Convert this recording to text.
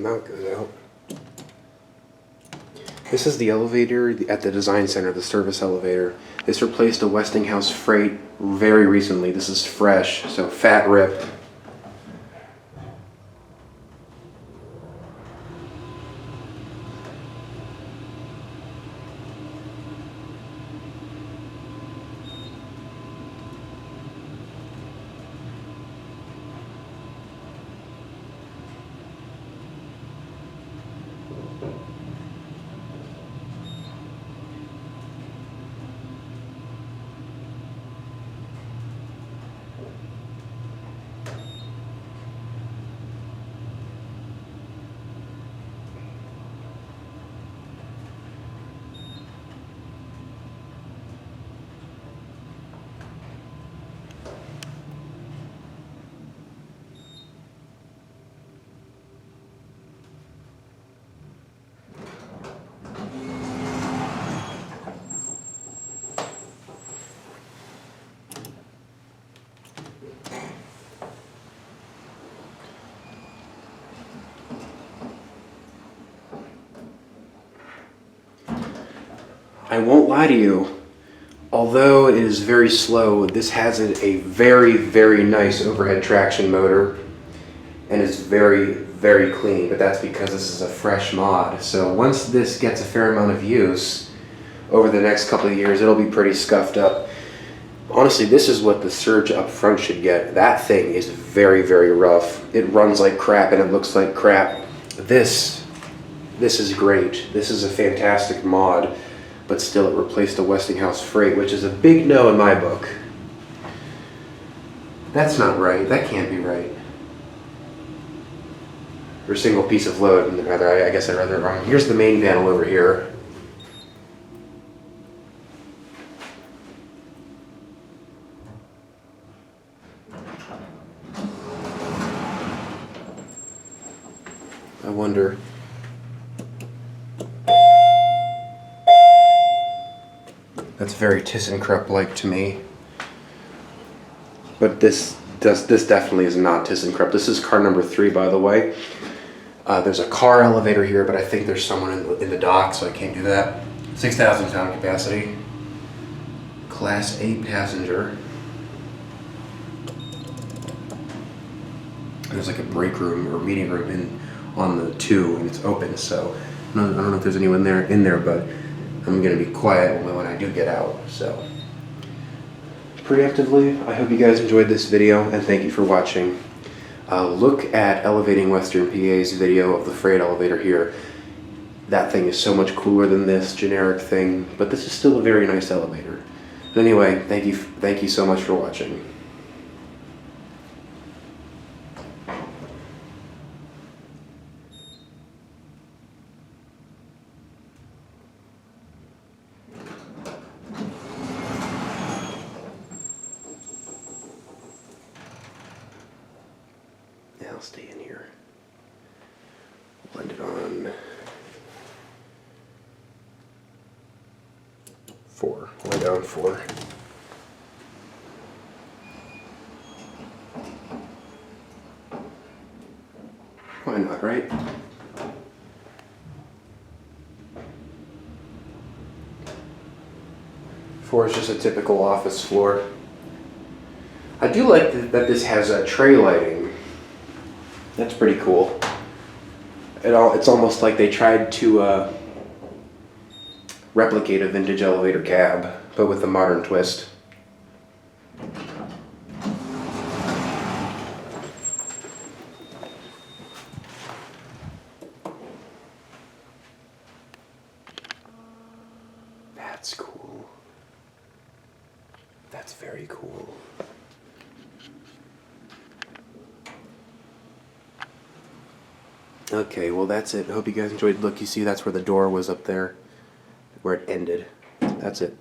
mount goes out. This is the elevator at the design center, the service elevator. This replaced a Westinghouse Freight very recently. This is fresh, so fat rip. I won't lie to you, although it is very slow, this has a very, very nice overhead traction motor and is very, very clean, but that's because this is a fresh mod. So once this gets a fair amount of use over the next couple of years, it'll be pretty scuffed up. Honestly, this is what the Surge up front should get. That thing is very, very rough. It runs like crap and it looks like crap. This is great. This is a fantastic mod. But still, it replaced a Westinghouse Freight, which is a big no in my book. That's not right. That can't be right. Or a single piece of load, rather, I guess I read it wrong. Here's the main panel over here. I wonder. That's very ThyssenKrupp-like to me. But this definitely is not ThyssenKrupp. This is car number 3, by the way. There's a car elevator here, but I think there's someone in the dock, so I can't do that. 6,000 pound capacity. Class A passenger. There's like a break room or meeting room on the 2, and it's open, so I don't know if there's anyone in there, but I'm going to be quiet when I do get out. So, preemptively, I hope you guys enjoyed this video, and thank you for watching. Look at Elevating Western PA's video of the freight elevator here. That thing is so much cooler than this generic thing, but this is still a very nice elevator. But anyway, thank you so much for watching. I'll stay in here. Blend it on 4. Lie down 4. Why not, right? Four is just a typical office floor. I do like that this has tray lighting. That's pretty cool. It's almost like they tried to replicate a vintage elevator cab, but with a modern twist. That's cool. That's very cool. Okay, well that's it. I hope you guys enjoyed. Look, you see that's where the door was up there, where it ended. That's it.